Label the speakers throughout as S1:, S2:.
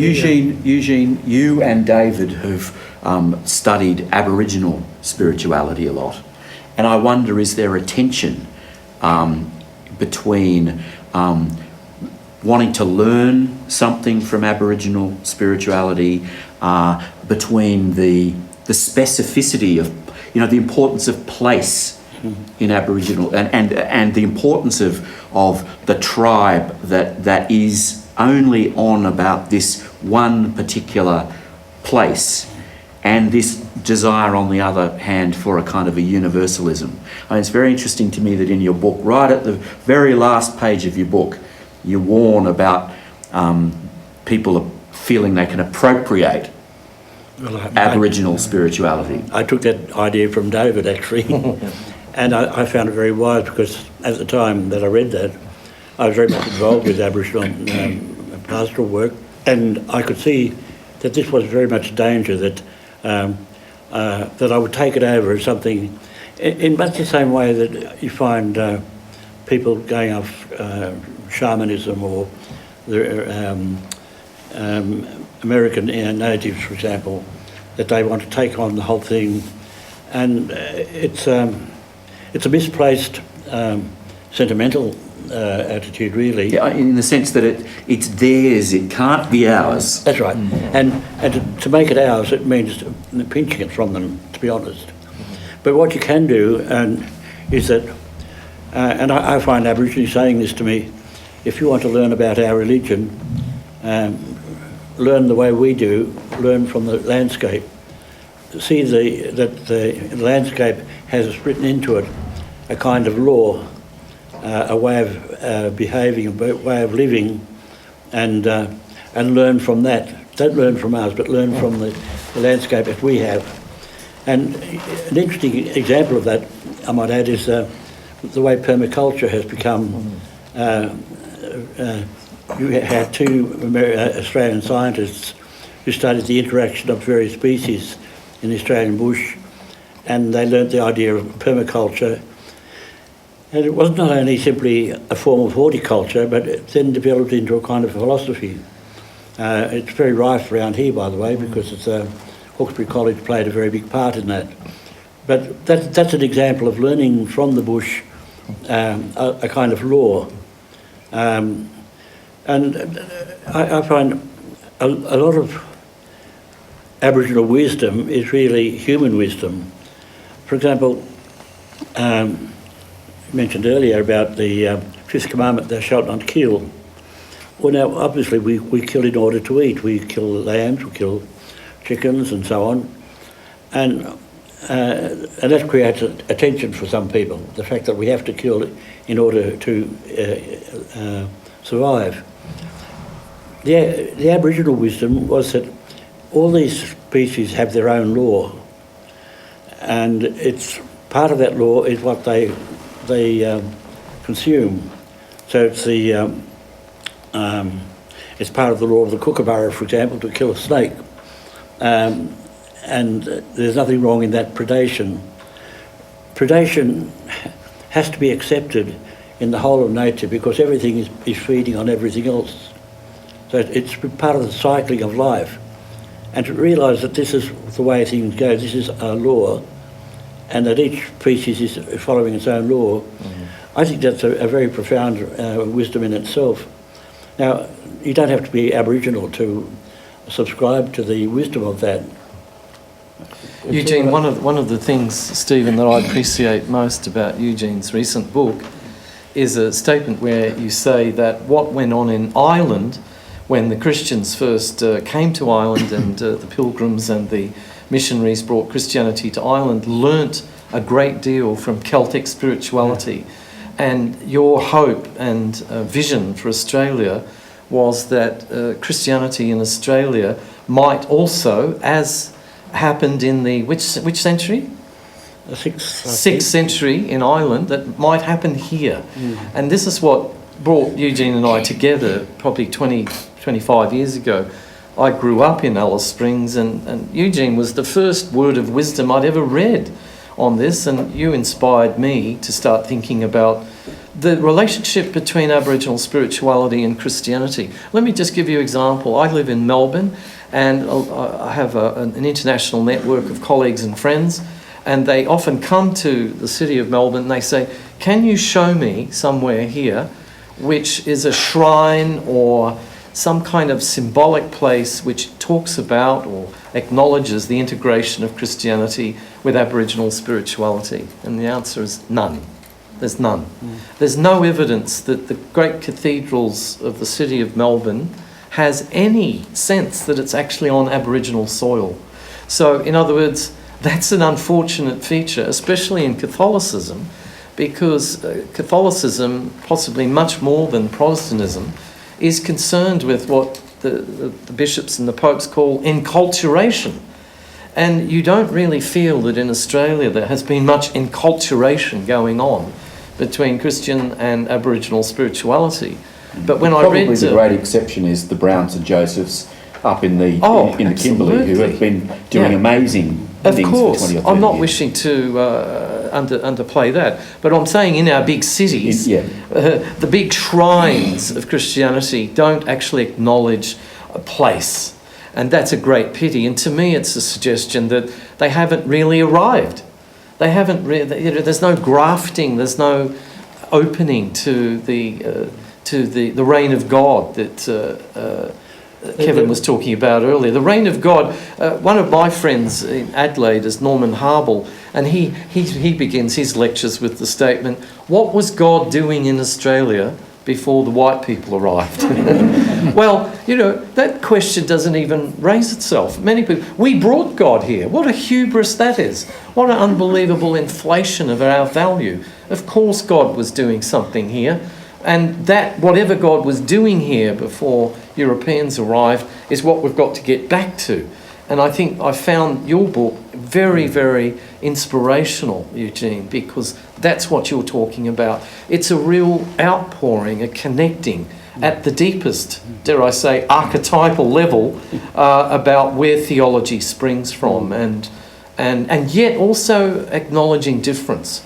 S1: Eugene, you and David have studied Aboriginal spirituality a lot, and I wonder, is there a tension between wanting to learn something from Aboriginal spirituality, between the specificity of, the importance of place in Aboriginal, and the importance of the tribe that is only on about this one particular place, and this desire on the other hand for a kind of a universalism. It's very interesting to me that in your book, right at the very last page of your book, you warn about people feeling they can appropriate Aboriginal spirituality.
S2: I took that idea from David, actually, and I found it very wise, because at the time that I read that, I was very much involved with Aboriginal pastoral work, and I could see that this was very much a danger, that that I would take it over as something, in much the same way that you find people going off shamanism, or the American natives, for example, that they want to take on the whole thing, and it's a misplaced sentimental attitude, really.
S1: Yeah, in the sense that it's theirs, it can't be ours.
S2: That's right. And to make it ours, it means pinching it from them, to be honest. But what you can do is that, and I find Aborigines saying this to me, if you want to learn about our religion, learn the way we do, learn from the landscape. See that the landscape has written into it a kind of law, a way of behaving, a way of living, and learn from that. Don't learn from ours, but learn from the landscape that we have. And an interesting example of that, I might add, is the way permaculture has become. You had two Australian scientists who studied the interaction of various species in the Australian bush, and they learnt the idea of permaculture. And it was not only simply a form of horticulture, but it then developed into a kind of philosophy. It's very rife around here, by the way, because Hawkesbury College played a very big part in that. But that's an example of learning from the bush a kind of law. And I find a lot of Aboriginal wisdom is really human wisdom. For example, mentioned earlier about the fifth commandment, thou shalt not kill. Well, now, obviously, we kill in order to eat. We kill lambs, we kill chickens, and so on. And that creates a tension for some people, the fact that we have to kill in order to survive. The Aboriginal wisdom was that all these species have their own law, and it's part of that law is what they consume. So it's part of the law of the kookaburra, for example, to kill a snake, and there's nothing wrong in that predation. Predation has to be accepted in the whole of nature, because everything is feeding on everything else. So it's part of the cycling of life. And to realise that this is the way things go, this is a law, and that each species is following its own law, I think that's a very profound wisdom in itself. Now, you don't have to be Aboriginal to subscribe to the wisdom of that.
S3: Eugene, one of the things, Stephen, that I appreciate most about Eugene's recent book is a statement where you say that what went on in Ireland when the Christians first came to Ireland, and the pilgrims and the missionaries brought Christianity to Ireland, learnt a great deal from Celtic spirituality. And your hope and vision for Australia was that Christianity in Australia might also, as happened in the which century?
S2: The
S3: 6th century in Ireland, that might happen here. And this is what brought Eugene and I together probably 25 years ago. I grew up in Alice Springs, and Eugene was the first word of wisdom I'd ever read on this, and you inspired me to start thinking about the relationship between Aboriginal spirituality and Christianity. Let me just give you an example. I live in Melbourne, and I have an international network of colleagues and friends, and they often come to the city of Melbourne and they say, can you show me somewhere here which is a shrine or some kind of symbolic place which talks about or acknowledges the integration of Christianity with Aboriginal spirituality? And the answer is none. There's none. There's no evidence that the great cathedrals of the city of Melbourne has any sense that it's actually on Aboriginal soil. So, in other words, that's an unfortunate feature, especially in Catholicism, because Catholicism, possibly much more than Protestantism, is concerned with what the bishops and the popes call enculturation. And you don't really feel that in Australia there has been much enculturation going on between Christian and Aboriginal spirituality. But when
S1: Probably
S3: I read...
S1: the great exception is the Browns and Josephs up in the in the Kimberley, who have been doing amazing things for 20 or 30 years.
S3: I'm not wishing to underplay that, but I'm saying in our big cities, the big shrines of Christianity don't actually acknowledge a place, and that's a great pity. And to me, it's a suggestion that they haven't really arrived. They haven't really. There's no grafting. There's no opening to the reign of God that Kevin was talking about earlier. The reign of God. One of my friends in Adelaide is Norman Harble, and he begins his lectures with the statement, "What was God doing in Australia before the white people arrived?" Well, that question doesn't even raise itself. Many people, we brought God here. What a hubris that is. What an unbelievable inflation of our value. Of course God was doing something here. And that, whatever God was doing here before Europeans arrived, is what we've got to get back to. And I think I found your book very, very inspirational, Eugene, because that's what you're talking about. It's a real outpouring, a connecting at the deepest, dare I say, archetypal level about where theology springs from, and yet also acknowledging difference.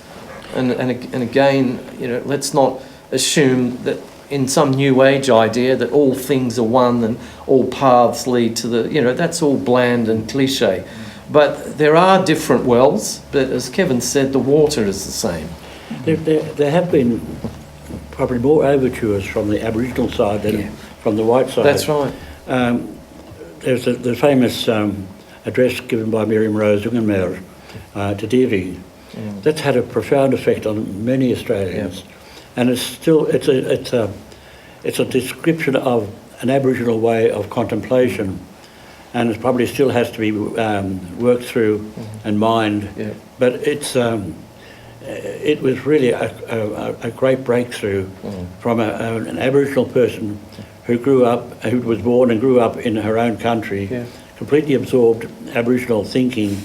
S3: And again, let's not assume that in some new age idea that all things are one and all paths lead to that's all bland and cliche. But there are different wells, but as Kevin said, the water is the same.
S2: There have been probably more overtures from the Aboriginal side than from the white side.
S3: That's right.
S2: There's the famous address given by Miriam Rose Ungenmeer to Devi. That's had a profound effect on many Australians. And it's a description of an Aboriginal way of contemplation, and it probably still has to be worked through and mined. Yeah. But it was really a great breakthrough from an Aboriginal person who was born and grew up in her own country, completely absorbed Aboriginal thinking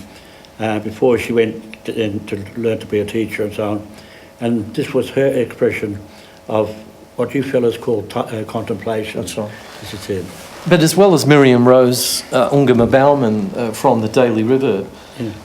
S2: before she went to learn to be a teacher and so on. And this was her expression of what you fellows call contemplation. That's right. As it said.
S3: But as well as Miriam Rose Ungama Bauman from the Daly River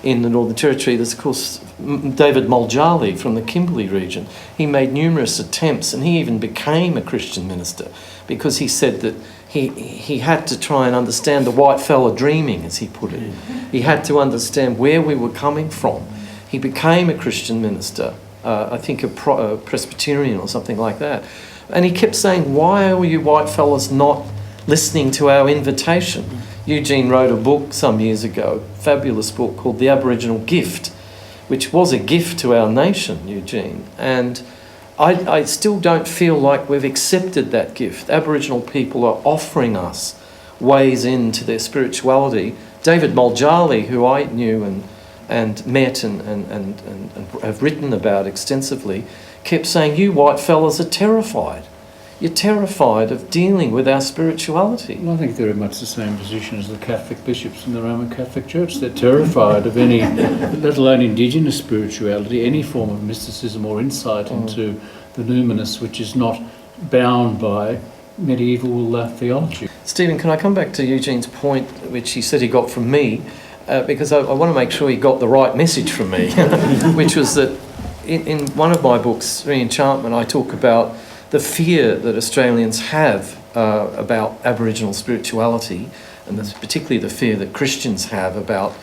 S3: in the Northern Territory, there's of course David Muljarley from the Kimberley region. He made numerous attempts, and he even became a Christian minister, because he said that he had to try and understand the white fella dreaming, as he put it. He had to understand where we were coming from. He became a Christian minister. I think a Presbyterian or something like that. And he kept saying, why are you white fellas not listening to our invitation? Eugene wrote a book some years ago, a fabulous book called The Aboriginal Gift, which was a gift to our nation, Eugene. And I still don't feel like we've accepted that gift. Aboriginal people are offering us ways into their spirituality. David Muljarley, who I knew and met and have written about extensively, kept saying, you white fellas are terrified. You're terrified of dealing with our spirituality.
S4: Well, I think they're in much the same position as the Catholic bishops in the Roman Catholic Church. They're terrified of any, let alone Indigenous spirituality, any form of mysticism or insight into the numinous, which is not bound by medieval theology.
S3: Stephen, can I come back to Eugene's point, which he said he got from me? Because I want to make sure he got the right message from me, which was that in one of my books, Re-Enchantment, I talk about the fear that Australians have about Aboriginal spirituality, and particularly the fear that Christians have about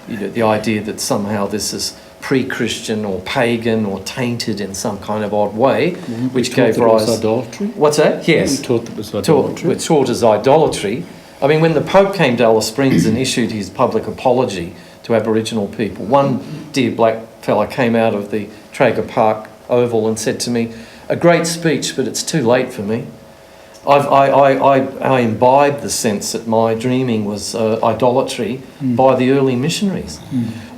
S3: the idea that somehow this is pre-Christian or pagan or tainted in some kind of odd way, which gave rise...
S4: idolatry?
S3: What's that? Yes.
S4: We taught that was idolatry.
S3: We're taught as idolatry. I mean, when the Pope came to Alice Springs and issued his public apology to Aboriginal people, one dear black fella came out of the Traeger Park Oval and said to me, "A great speech, but it's too late for me." I imbibed the sense that my dreaming was idolatry by the early missionaries.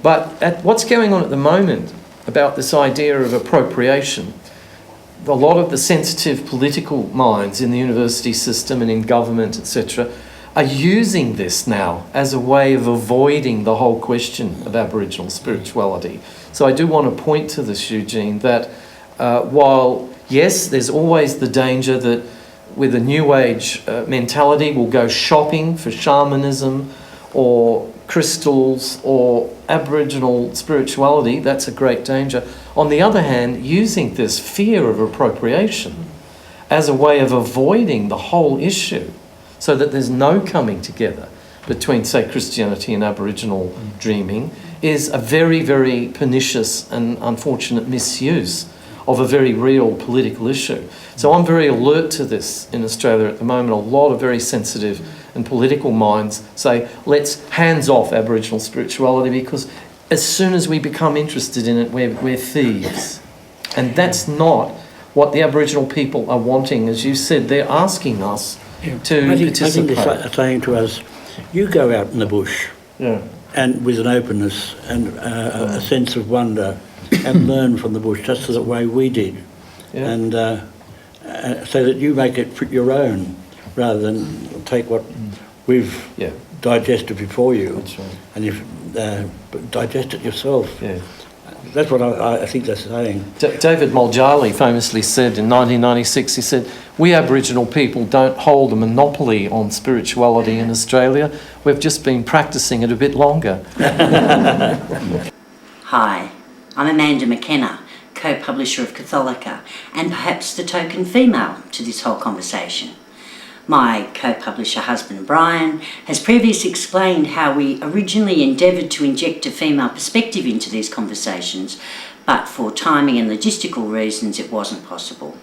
S3: But what's going on at the moment about this idea of appropriation, a lot of the sensitive political minds in the university system and in government, etc., are using this now as a way of avoiding the whole question of Aboriginal spirituality. So I do want to point to this, Eugene, that while, yes, there's always the danger that with a New Age mentality we'll go shopping for shamanism or crystals or Aboriginal spirituality, that's a great danger. On the other hand, using this fear of appropriation as a way of avoiding the whole issue, so that there's no coming together between, say, Christianity and Aboriginal dreaming, is a very, very pernicious and unfortunate misuse of a very real political issue. So I'm very alert to this in Australia at the moment. A lot of very sensitive and political minds say, let's hands off Aboriginal spirituality, because as soon as we become interested in it, we're thieves. And that's not what the Aboriginal people are wanting. As you said, they're asking us to participate.
S2: I think they're saying to us, you go out in the bush and with an openness and a sense of wonder and learn from the bush just the way we did. And so that you make it your own rather than take what we've digested before you.
S3: That's right.
S2: And you digest it yourself. Yeah. That's what I think they're saying.
S3: David Moljali famously said in 1996, he said, "We Aboriginal people don't hold a monopoly on spirituality in Australia. We've just been practising it a bit longer."
S5: Hi, I'm Amanda McKenna, co-publisher of Catholica, and perhaps the token female to this whole conversation. My co-publisher husband Brian has previously explained how we originally endeavoured to inject a female perspective into these conversations, but for timing and logistical reasons it wasn't possible.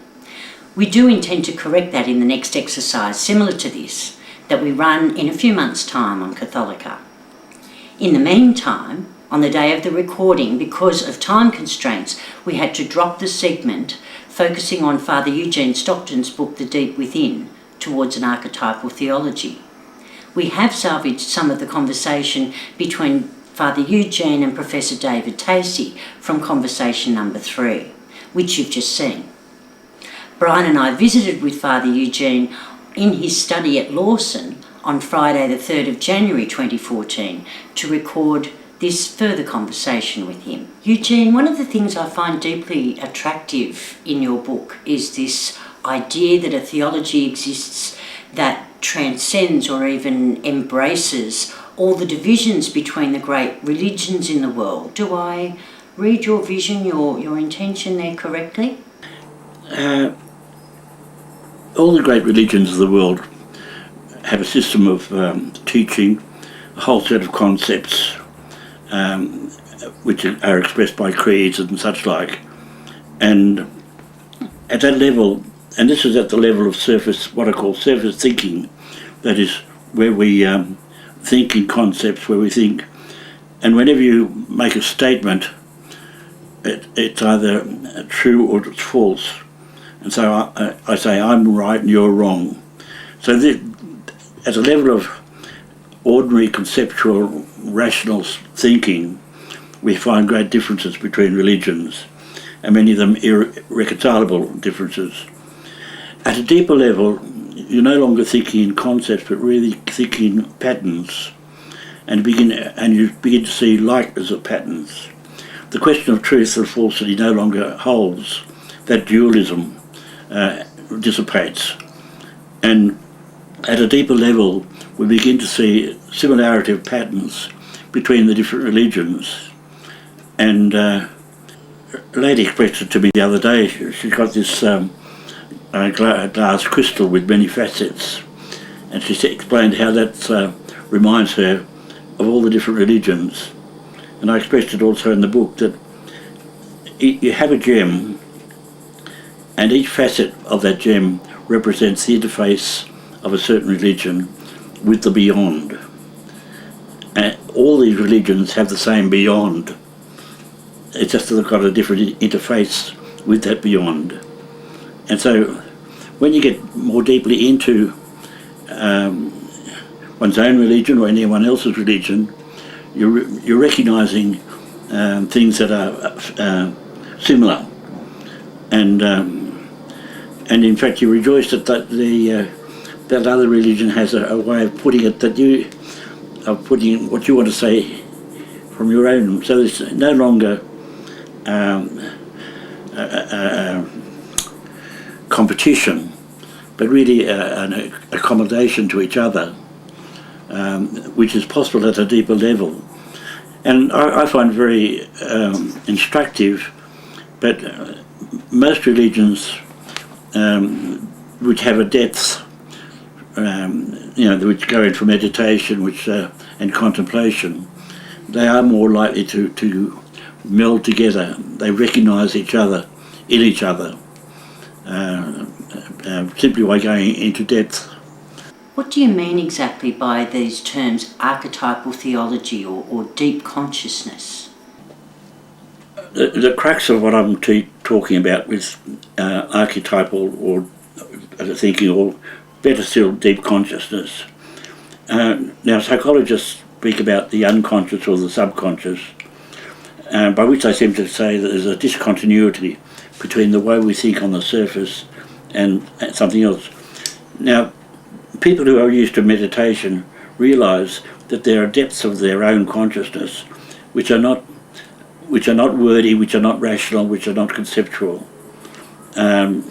S5: We do intend to correct that in the next exercise similar to this, that we run in a few months' time on Catholica. In the meantime, on the day of the recording, because of time constraints, we had to drop the segment focusing on Fr Eugene Stockton's book The Deep Within, towards an archetypal theology. We have salvaged some of the conversation between Fr Eugene and Professor David Tacey from conversation number 3, which you've just seen. Brian and I visited with Fr Eugene in his study at Lawson on Friday the 3rd of January 2014 to record this further conversation with him. Eugene, one of the things I find deeply attractive in your book is this idea that a theology exists that transcends or even embraces all the divisions between the great religions in the world. Do I read your vision, your intention there correctly?
S2: All the great religions of the world have a system of teaching, a whole set of concepts which are expressed by creeds and such like. And at that level, and this is at the level of surface, what I call surface thinking, that is where we think in concepts, where we think, and whenever you make a statement, it's either true or it's false. And so I say I'm right and you're wrong. So at a level of ordinary conceptual rational thinking, we find great differences between religions, and many of them irreconcilable differences. At a deeper level, you're no longer thinking in concepts, but really thinking in patterns, and you begin to see likenesses of patterns. The question of truth and falsity no longer holds. That dualism dissipates, and at a deeper level, we begin to see similarity of patterns between the different religions, and lady expressed it to me the other day. She's got this glass crystal with many facets, and she explained how that reminds her of all the different religions. And I expressed it also in the book, that you have a gem, and each facet of that gem represents the interface of a certain religion with the beyond. And all these religions have the same beyond. It's just that they've got a different interface with that beyond. And so when you get more deeply into one's own religion or anyone else's religion, you're recognising things that are similar. And in fact you rejoice that that other religion has a way of putting it, of putting what you want to say from your own. So there's no longer competition, but really an accommodation to each other, which is possible at a deeper level. And I find very instructive, but most religions which have a depth, which go in for meditation, and contemplation, they are more likely to meld together. They recognise each other in each other, simply by going into depth.
S5: What do you mean exactly by these terms, archetypal theology or deep consciousness?
S2: The crux of what I'm talking about with archetypal or thinking, or better still, deep consciousness. Now, psychologists speak about the unconscious or the subconscious, by which they seem to say that there's a discontinuity between the way we think on the surface and something else. Now, people who are used to meditation realise that there are depths of their own consciousness which are not wordy, which are not rational, which are not conceptual. And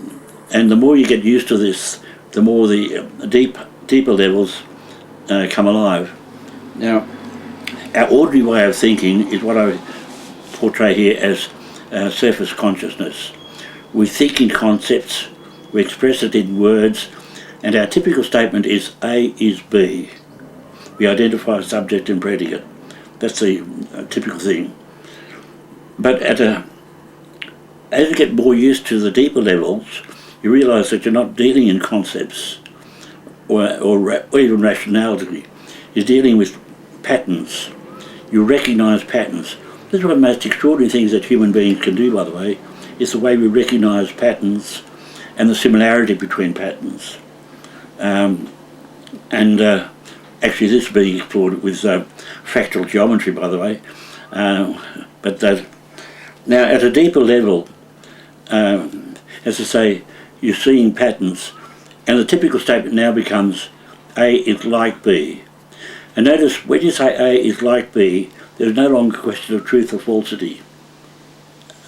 S2: the more you get used to this, the more the deeper levels come alive. Now, our ordinary way of thinking is what I portray here as surface consciousness. We think in concepts, we express it in words, and our typical statement is A is B. We identify subject and predicate. That's the typical thing. But as you get more used to the deeper levels, you realise that you're not dealing in concepts or even rationality. You're dealing with patterns. You recognise patterns. This is one of the most extraordinary things that human beings can do, by the way, is the way we recognise patterns and the similarity between patterns. Actually this is being explored with fractal geometry, by the way. Now at a deeper level, as I say, you're seeing patterns, and the typical statement now becomes A is like B. And notice when you say A is like B, there's no longer a question of truth or falsity.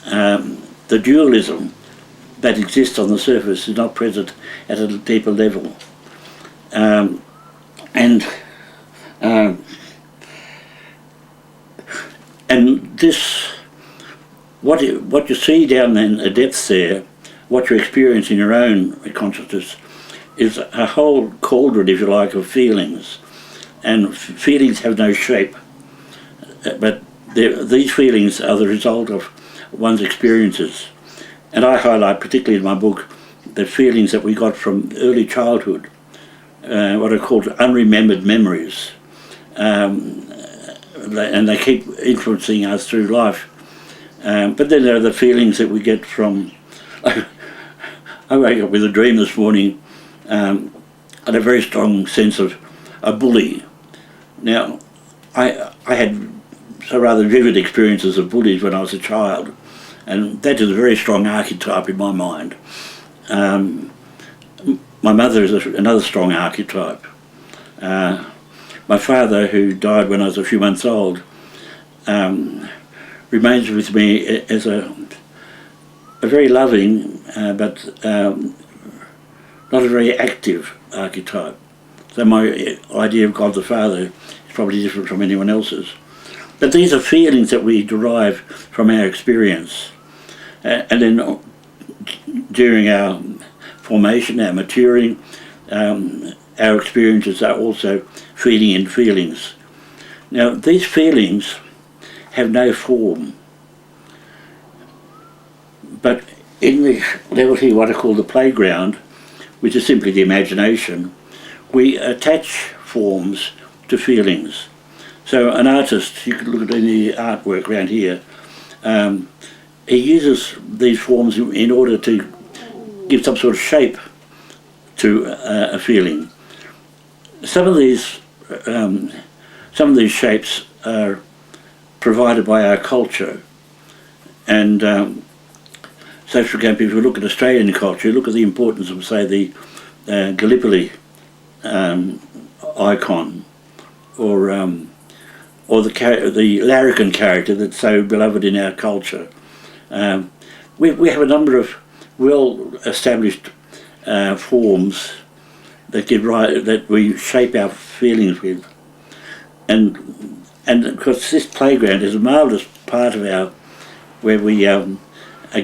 S2: The dualism that exists on the surface is not present at a deeper level. And this, what you see down in the depths there, what you experience in your own consciousness, is a whole cauldron, if you like, of feelings. And feelings have no shape, but these feelings are the result of one's experiences. And I highlight, particularly in my book, the feelings that we got from early childhood, what are called unremembered memories. And they keep influencing us through life. But then there are the feelings that we get from... I woke up with a dream this morning. I had a very strong sense of a bully. Now, I had rather vivid experiences of bullies when I was a child, and that is a very strong archetype in my mind. My mother is another strong archetype. My father, who died when I was a few months old, remains with me as a very loving but not a very active archetype. So my idea of God the Father is probably different from anyone else's. But these are feelings that we derive from our experience. And then during our formation, our maturing, our experiences are also feeding in feelings. Now, these feelings have no form, but in the level here, what I call the playground, which is simply the imagination, we attach forms to feelings. So an artist, you can look at any artwork around here, he uses these forms in order to give some sort of shape to a feeling. Some of these shapes are provided by our culture, and so for example, if you look at Australian culture, look at the importance of, say, the Gallipoli icon, or the larrikin character that's so beloved in our culture. We have a number of well-established forms that we shape our feelings with, and of course this playground is a marvellous part of where we are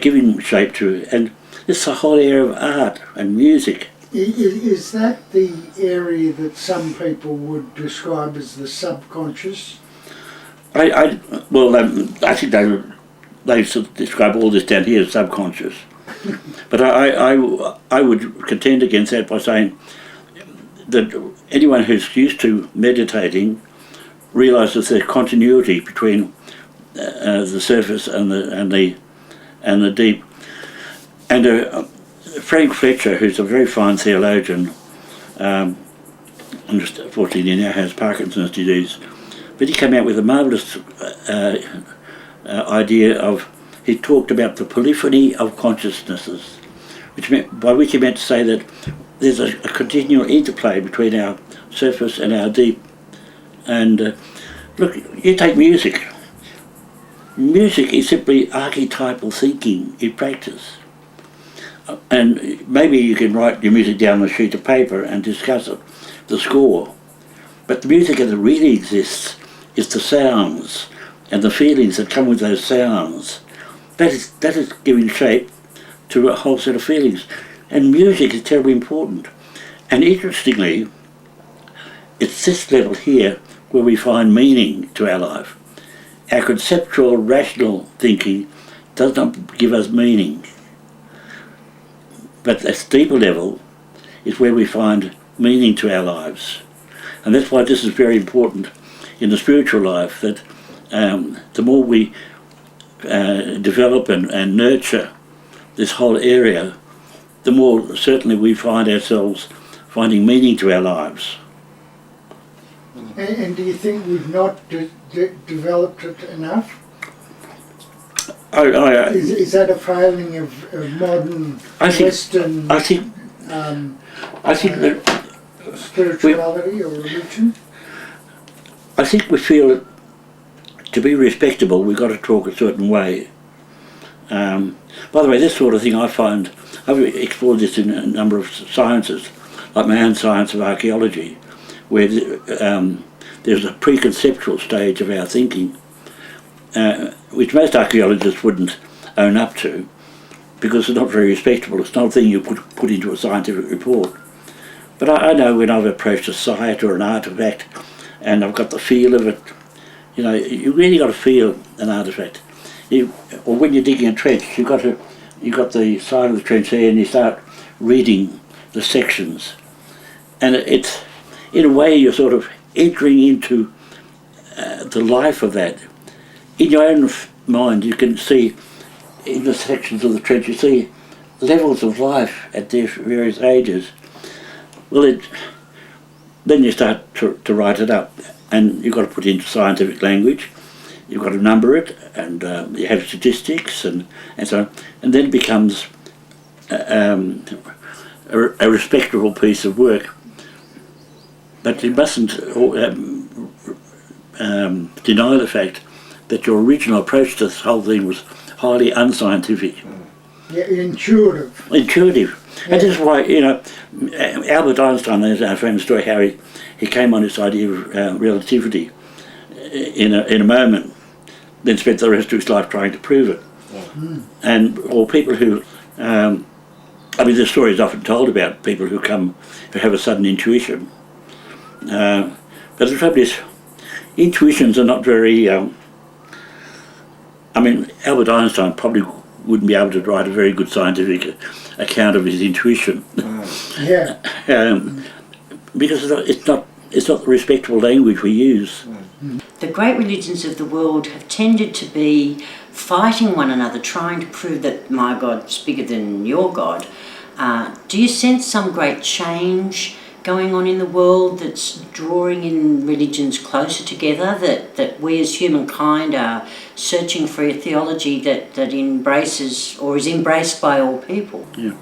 S2: giving shape to, and it's the whole area of art and music.
S6: Is that the area that some people would describe as the subconscious?
S2: I think they sort of describe all this down here as subconscious, but I would contend against that by saying that anyone who's used to meditating realises there's continuity between the surface and the deep. And Frank Fletcher, who's a very fine theologian, unfortunately he now has Parkinson's disease, but he came out with a marvellous idea of, he talked about the polyphony of consciousnesses, by which he meant to say that there's a continual interplay between our surface and our deep. And look, you take music. Music is simply archetypal thinking in practice. And maybe you can write your music down on a sheet of paper and discuss it, the score. But the music that really exists is the sounds and the feelings that come with those sounds. That is giving shape to a whole set of feelings. And music is terribly important. And interestingly, it's this level here where we find meaning to our life. Our conceptual, rational thinking does not give us meaning. But this deeper level is where we find meaning to our lives. And that's why this is very important in the spiritual life, that the more we develop and nurture this whole area, the more certainly we find ourselves finding meaning to our lives.
S6: And do you think we've not developed it enough? Is that a failing of modern Western spirituality or religion?
S2: I think we feel that to be respectable we've got to talk a certain way. By the way, this sort of thing I find, I've explored this in a number of sciences, like my own science of archaeology, where there's a preconceptual stage of our thinking, which most archaeologists wouldn't own up to, because it's not very respectable. It's not a thing you put into a scientific report. But I know when I've approached a site or an artefact and I've got the feel of it, you know, you really got to feel an artefact. Or when you're digging a trench, you've got the side of the trench there and you start reading the sections. And it's, in a way, you're sort of entering into the life of that. In your own mind, you can see in the sections of the trench, you see levels of life at their various ages. Well, then you start to write it up, and you've got to put it into scientific language. You've got to number it, and you have statistics, and so on. And then it becomes a respectable piece of work. But you mustn't deny the fact that your original approach to this whole thing was highly unscientific.
S6: Yeah, intuitive.
S2: Yeah. And this is why, you know, Albert Einstein, there's our famous story how he came on this idea of relativity in a moment, then spent the rest of his life trying to prove it. or people who, the story is often told about people who have a sudden intuition. But the trouble is, intuitions are not very, Albert Einstein probably wouldn't be able to write a very good scientific account of his intuition.
S6: Yeah.
S2: Because it's not the respectable language we use.
S5: The great religions of the world have tended to be fighting one another, trying to prove that my God's bigger than your God. Do you sense some great change going on in the world that's drawing in religions closer together, that we as humankind are searching for a theology that embraces or is embraced by all people?
S2: Yeah.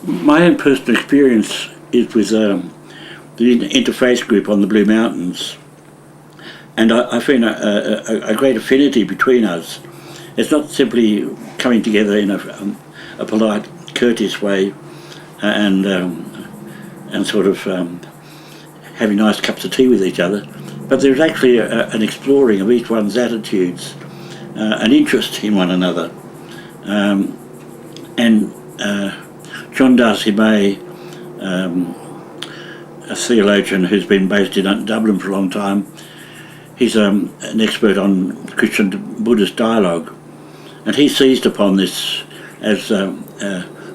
S2: My own personal experience is with the interfaith group on the Blue Mountains, and I find a great affinity between us. It's not simply coming together in a polite, courteous way and sort of having nice cups of tea with each other, but there's actually an exploring of each one's attitudes, an interest in one another. And John Darcy May, a theologian who's been based in Dublin for a long time, he's an expert on Christian Buddhist dialogue, and he seized upon this as a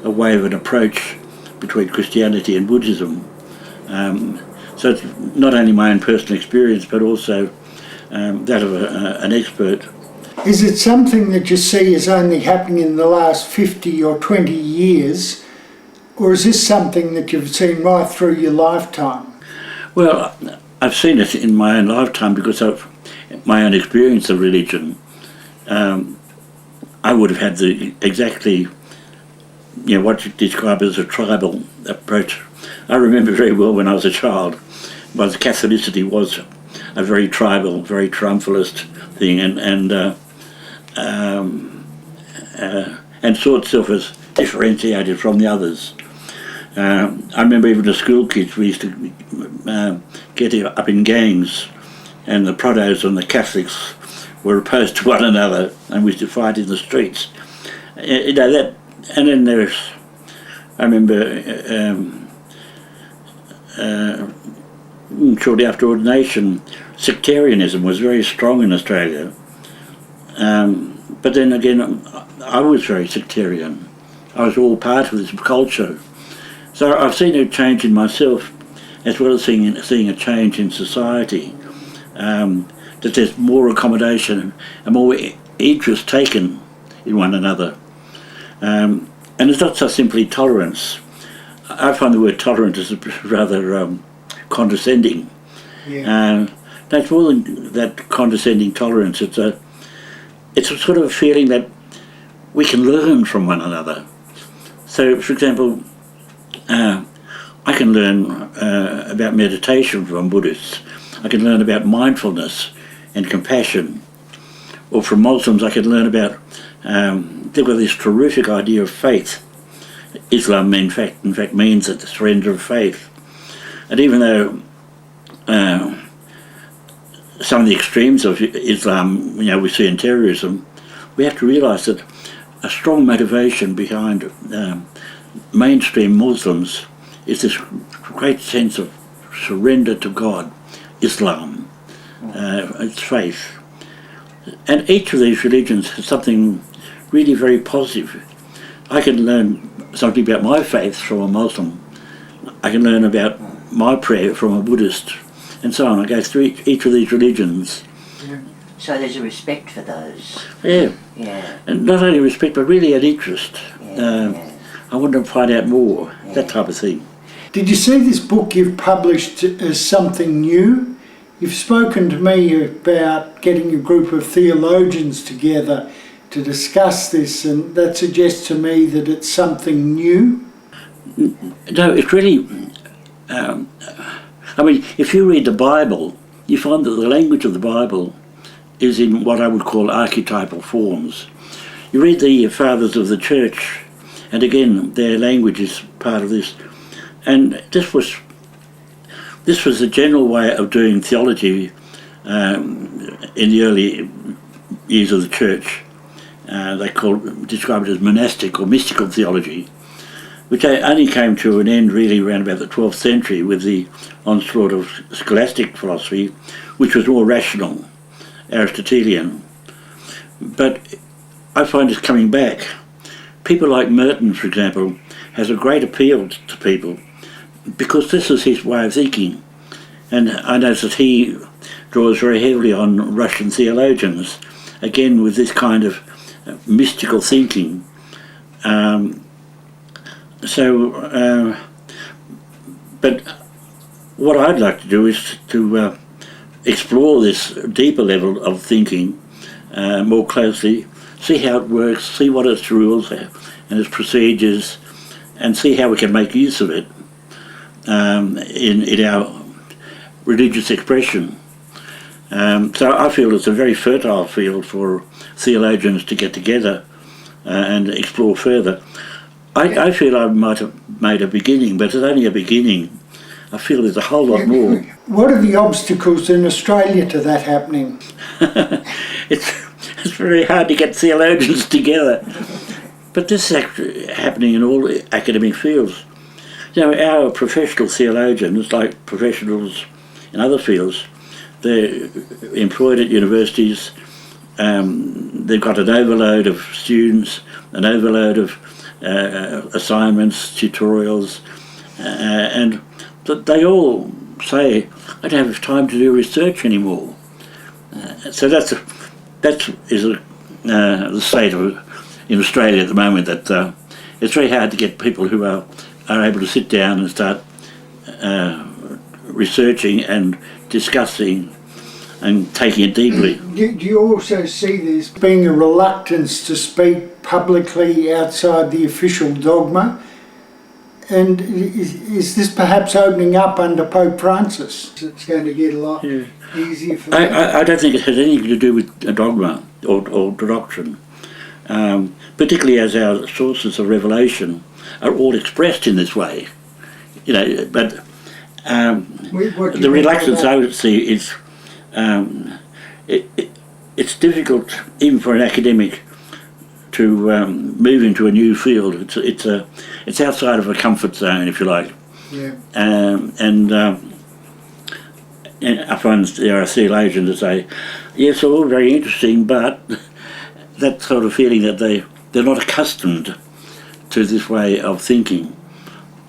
S2: way of an approach between Christianity and Buddhism. So it's not only my own personal experience, but also that of an expert.
S6: Is it something that you see is only happening in the last 50 or 20 years, or is this something that you've seen right through your lifetime?
S2: Well, I've seen it in my own lifetime because of my own experience of religion. I would have had exactly what you describe as a tribal approach. I remember very well when I was a child, but Catholicity was a very tribal, very triumphalist thing, and saw itself as differentiated from the others. I remember even as school kids we used to get up in gangs, and the Protos and the Catholics were opposed to one another, and we used to fight in the streets. That, and then there's, I remember shortly after ordination, sectarianism was very strong in Australia. But then again, I was very sectarian. I was all part of this culture. So I've seen a change in myself, as well as seeing a change in society. That there's more accommodation and more interest taken in one another. And it's not so simply tolerance. I find the word tolerant is rather condescending.
S6: Yeah.
S2: That's more than that condescending tolerance. It's a sort of a feeling that we can learn from one another. So, for example, I can learn about meditation from Buddhists. I can learn about mindfulness and compassion. Or from Muslims, I can learn about they've got this terrific idea of faith. Islam, in fact, means that the surrender of faith. And even though some of the extremes of Islam, we see in terrorism, we have to realise that a strong motivation behind mainstream Muslims is this great sense of surrender to God, Islam, it's faith. And each of these religions has something really very positive. I can learn something about my faith from a Muslim. I can learn about my prayer from a Buddhist, and so on. I go through each of these religions.
S6: Yeah.
S5: So there's a respect for those.
S2: Yeah.
S5: Yeah.
S2: And not only respect, but really an interest.
S5: Yeah.
S2: I want to find out more, that type of thing.
S6: Did you see this book you've published as something new? You've spoken to me about getting a group of theologians together to discuss this, and that suggests to me that it's something new.
S2: No, it's really... if you read the Bible, you find that the language of the Bible is in what I would call archetypal forms. You read the fathers of the church, and again, their language is part of this. And this was the general way of doing theology in the early years of the church. They describe it as monastic or mystical theology, which only came to an end really around about the 12th century with the onslaught of scholastic philosophy, which was more rational, Aristotelian. But I find it's coming back. People like Merton, for example, has a great appeal to people because this is his way of thinking. And I notice that he draws very heavily on Russian theologians, again with this kind of mystical thinking. But what I'd like to do is to explore this deeper level of thinking more closely, see how it works, see what its rules are and its procedures, and see how we can make use of it in our religious expression. So I feel it's a very fertile field for theologians to get together and explore further. I feel I might have made a beginning, but it's only a beginning. I feel there's a whole lot more.
S6: What are the obstacles in Australia to that happening?
S2: It's very hard to get theologians together. But this is actually happening in all academic fields. You know, our professional theologians, like professionals in other fields, they're employed at universities, they've got an overload of students, an overload of assignments, tutorials, and they all say, I don't have time to do research anymore. So that is the state of in Australia at the moment, that it's very hard to get people who are able to sit down and start researching and discussing and taking it deeply.
S6: Do you also see this being a reluctance to speak publicly outside the official dogma? And is this perhaps opening up under Pope Francis? It's going to get a lot easier for them.
S2: I don't think it has anything to do with a dogma or doctrine, particularly as our sources of revelation are all expressed in this way. You know, but the reluctance I would see is it's difficult even for an academic to move into a new field. It's outside of a comfort zone, if you like.
S6: Yeah.
S2: And I find there are theologians that say, yes, all very interesting, but that sort of feeling that they're not accustomed to this way of thinking.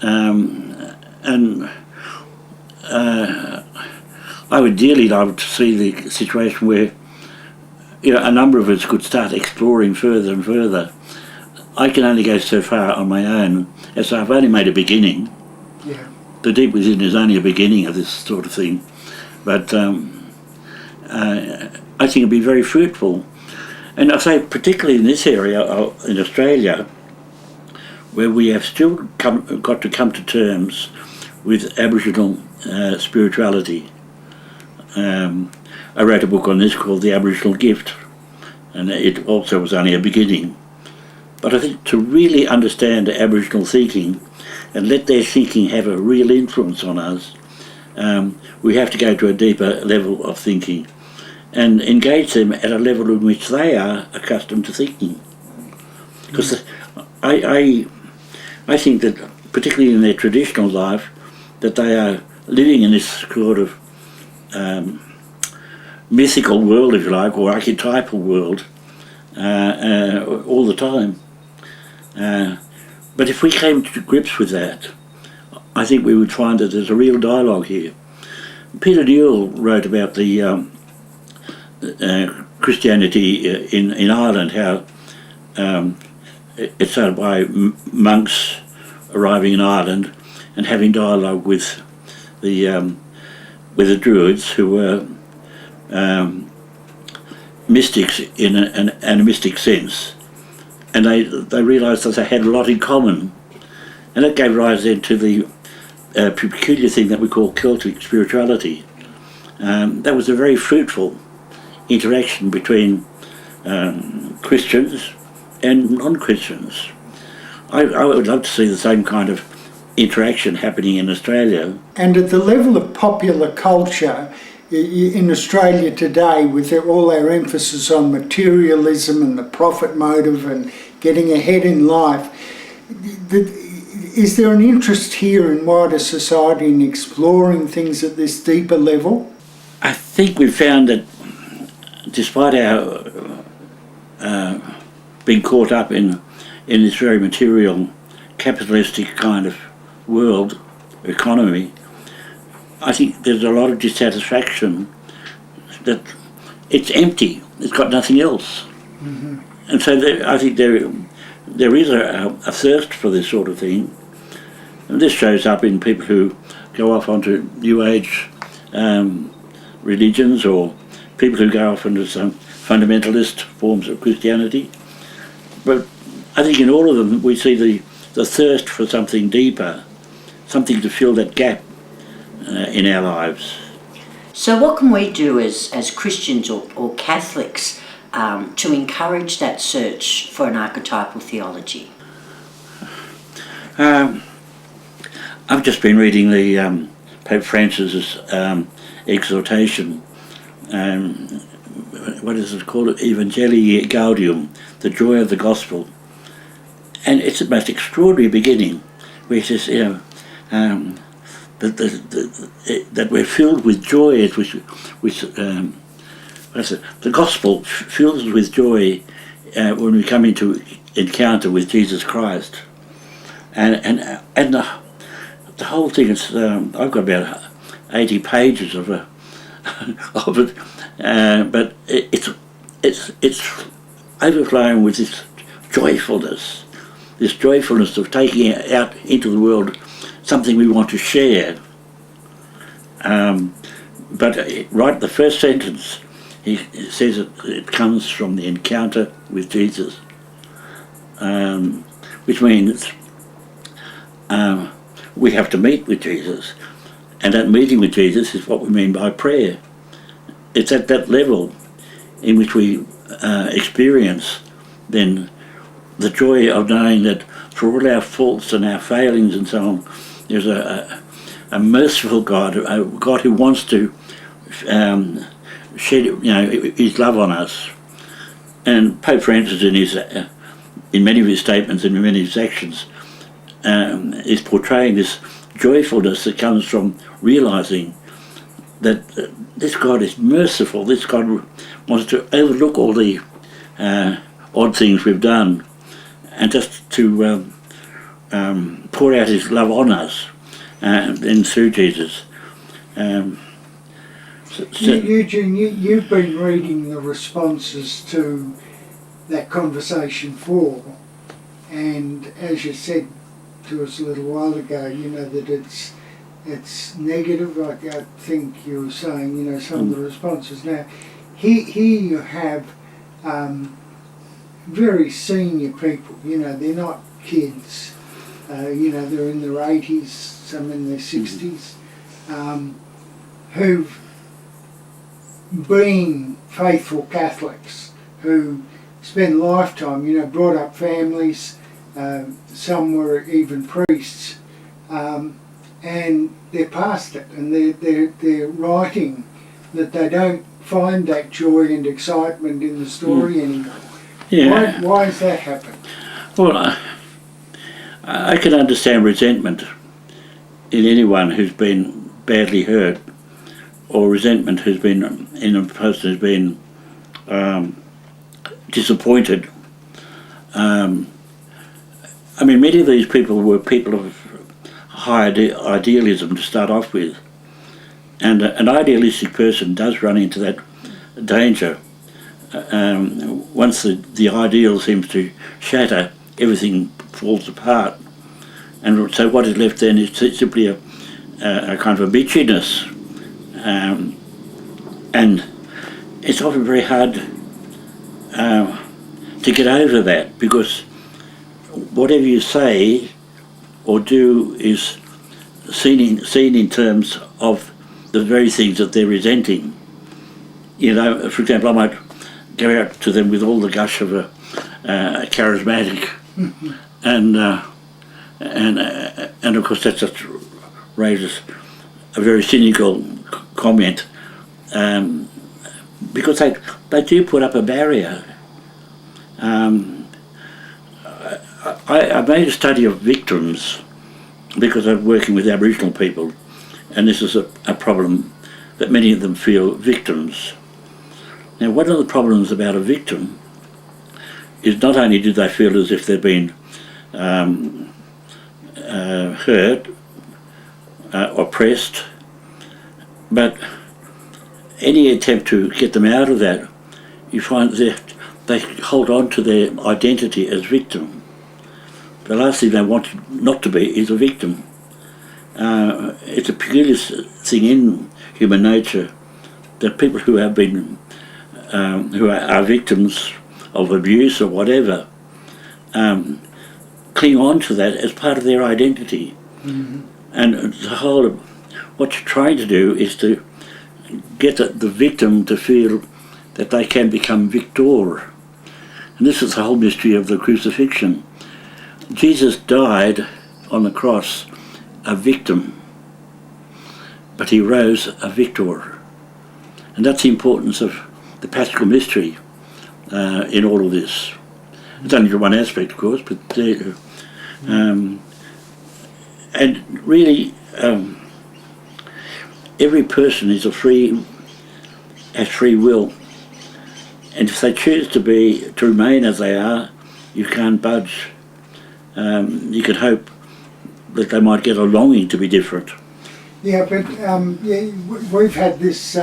S2: And I would dearly love to see the situation where, you know, a number of us could start exploring further and further. I can only go so far on my own, as I've only made a beginning.
S6: Yeah.
S2: The deep within is only a beginning of this sort of thing. But I think it'd be very fruitful. And I say particularly in this area, in Australia, where we have still got to come to terms with Aboriginal spirituality. I wrote a book on this called The Aboriginal Gift, and it also was only a beginning. But I think to really understand Aboriginal thinking and let their thinking have a real influence on us, we have to go to a deeper level of thinking and engage them at a level in which they are accustomed to thinking. Because I think that, particularly in their traditional life, that they are living in this sort of mythical world, if you like, or archetypal world all the time. But if we came to grips with that, I think we would find that there's a real dialogue here. Peter Newell wrote about the Christianity in Ireland, how it started by monks arriving in Ireland and having dialogue with the Druids, who were mystics in an animistic sense, and they realised that they had a lot in common, and that gave rise then to the peculiar thing that we call Celtic spirituality. That was a very fruitful interaction between Christians and non-Christians. I would love to see the same kind of interaction happening in Australia.
S6: And at the level of popular culture, in Australia today, with all our emphasis on materialism and the profit motive and getting ahead in life, is there an interest here in wider society in exploring things at this deeper level?
S2: I think we've found that despite our being caught up in this very material, capitalistic kind of world, economy, I think there's a lot of dissatisfaction that it's empty, it's got nothing else. Mm-hmm. And so I think there is a thirst for this sort of thing. And this shows up in people who go off onto New Age religions, or people who go off into some fundamentalist forms of Christianity. But I think in all of them we see the thirst for something deeper, something to fill that gap in our lives.
S5: So what can we do as Christians or Catholics to encourage that search for an archetypal theology?
S2: I've just been reading the Pope Francis's exhortation, what is it called? Evangelii Gaudium, the joy of the gospel. And it's the most extraordinary beginning, where he says, that we're filled with joy, the gospel fills us with joy when we come into encounter with Jesus Christ. And the whole thing is, I've got about 80 pages of it, but it's overflowing with this joyfulness of taking out into the world something we want to share. But right, the first sentence, he says it comes from the encounter with Jesus, which means we have to meet with Jesus, and that meeting with Jesus is what we mean by prayer. It's at that level in which we experience then the joy of knowing that for all our faults and our failings and so on, there's a merciful God, a God who wants to shed his love on us. And Pope Francis, in many of his statements and in many of his actions, is portraying this joyfulness that comes from realising that this God is merciful. This God wants to overlook all the odd things we've done, and just to pour out his love on us, and through Jesus.
S6: Eugene, you've been reading the responses to that conversation 4, and as you said to us a little while ago, that it's negative. Like I think you were saying, some of the responses. Now, here you have very senior people. They're not kids. They're in their 80s, some in their 60s, who've been faithful Catholics, who spend lifetime, brought up families. Some were even priests, and they're past it, and they're writing that they don't find that joy and excitement in the story anymore.
S2: Yeah.
S6: Why has that happened?
S2: Well, I can understand resentment in anyone who's been badly hurt, or resentment who's been in a person who's been disappointed. Many of these people were people of high idealism to start off with, and an idealistic person does run into that danger. Once the ideal seems to shatter, everything falls apart, and so what is left then is simply a kind of a bitchiness, and it's often very hard to get over that, because whatever you say or do is seen in terms of the very things that they're resenting. For example, I might go out to them with all the gush of a charismatic, and of course that just raises a very cynical comment because they do put up a barrier. I made a study of victims because I'm working with Aboriginal people, and this is a problem that many of them feel victims. Now, one of the problems about a victim is not only do they feel as if they've been hurt, oppressed, but any attempt to get them out of that, you find that they hold on to their identity as victim. The last thing they want not to be is a victim. It's a peculiar thing in human nature that people who have been, who are victims of abuse or whatever, cling on to that as part of their identity. Mm-hmm. And the whole of what you're trying to do is to get the victim to feel that they can become victor. And this is the whole mystery of the crucifixion. Jesus died on the cross a victim, but he rose a victor. And that's the importance of the Paschal mystery in all of this. It's only one aspect, of course, but and really every person is has free will, and if they choose to remain as they are, you can't budge. You could hope that they might get a longing to be different.
S6: Yeah, but we've had this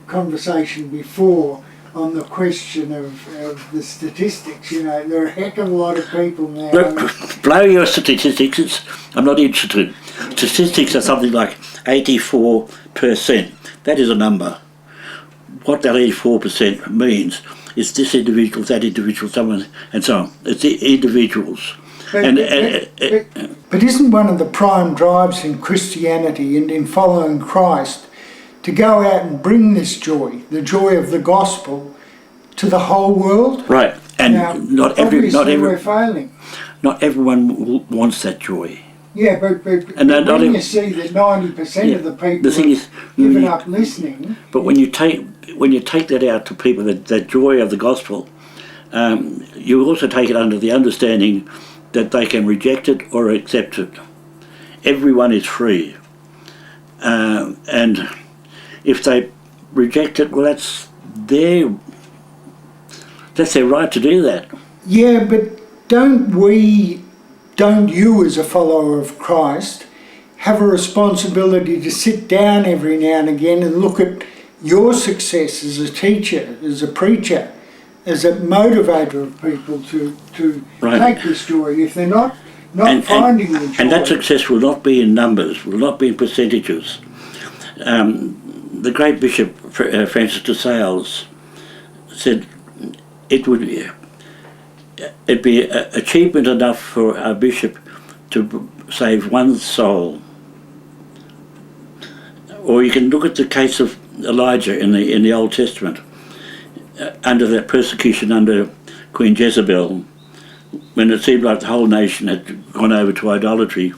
S6: conversation before on the question of the statistics. You know, there are a heck of a lot of people now.
S2: Look, blow your statistics. I'm not interested. Statistics are something like 84%. That is a number. What that 84% means is this individual, that individual, someone, and so on. It's the individuals.
S6: But isn't one of the prime drives in Christianity and in following Christ to go out and bring this joy, the joy of the gospel, to the whole world?
S2: Right, and
S6: now, we're failing.
S2: Not everyone wants that joy.
S6: Yeah, but when you see that 90% of the people have given up listening.
S2: But when you take that out to people, that joy of the gospel, you also take it under the understanding that they can reject it or accept it. Everyone is free. And if they reject it, well, that's their right to do that.
S6: Yeah, but don't you as a follower of Christ have a responsibility to sit down every now and again and look at your success as a teacher, as a preacher, as a motivator of people to take this joy if they're not finding the joy.
S2: And that success will not be in numbers, will not be in percentages. The great Bishop Francis de Sales said it'd be achievement enough for a bishop to save one soul. Or you can look at the case of Elijah in the Old Testament. Under that persecution under Queen Jezebel, when it seemed like the whole nation had gone over to idolatry,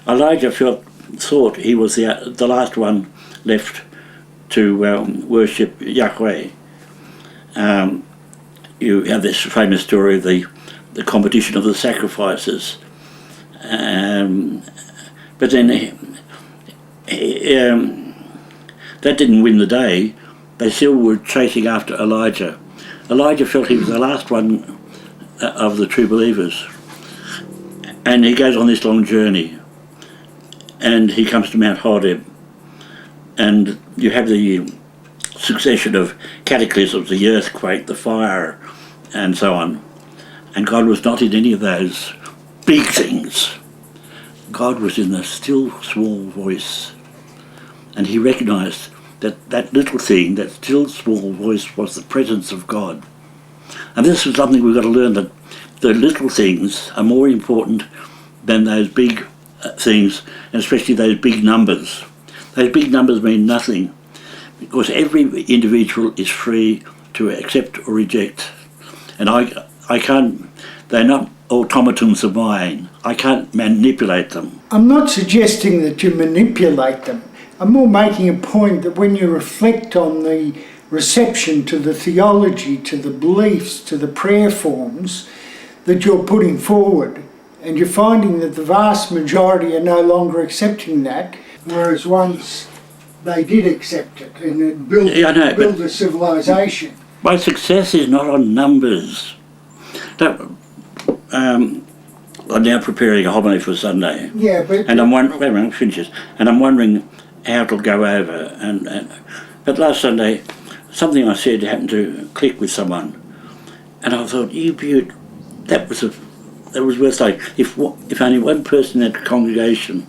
S2: Elijah thought he was the last one left to worship Yahweh. You have this famous story of the competition of the sacrifices. But then that didn't win the day. They still were chasing after Elijah. Elijah felt he was the last one of the true believers. And he goes on this long journey. And he comes to Mount Horeb. And you have the succession of cataclysms, the earthquake, the fire, and so on. And God was not in any of those big things. God was in the still, small voice. And he recognised that little thing, that still, small voice, was the presence of God. And this is something we've got to learn, that the little things are more important than those big things, and especially those big numbers. Those big numbers mean nothing, because every individual is free to accept or reject. And I can't, they're not automatons of mine. I can't manipulate them.
S6: I'm not suggesting that you manipulate them. I'm more making a point that when you reflect on the reception to the theology, to the beliefs, to the prayer forms that you're putting forward, and you're finding that the vast majority are no longer accepting that, whereas once they did accept it and it built a civilization.
S2: My success is not on numbers. I'm now preparing a homily for Sunday.
S6: Yeah, but...
S2: And I'm wondering, wait a minute, finish this. And I'm wondering how it'll go over. But last Sunday, something I said happened to click with someone. And I thought, you beaut, that was worth saying. If only one person in that congregation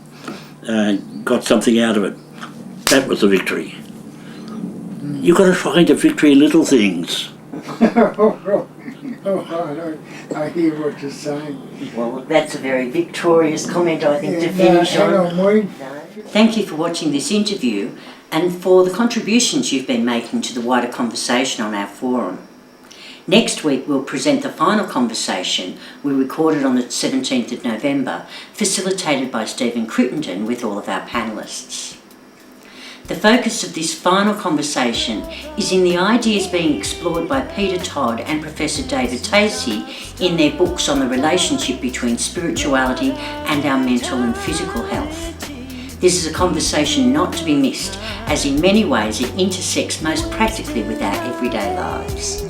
S2: got something out of it, that was a victory. You've got to find a victory in little things.
S6: I hear what you're saying.
S5: Well, that's a very victorious comment, I think, to finish on. Thank you for watching this interview and for the contributions you've been making to the wider conversation on our forum. Next week we'll present the final conversation we recorded on the 17th of November, facilitated by Stephen Crittenden with all of our panellists. The focus of this final conversation is in the ideas being explored by Peter Todd and Professor David Tacey in their books on the relationship between spirituality and our mental and physical health. This is a conversation not to be missed, as in many ways it intersects most practically with our everyday lives.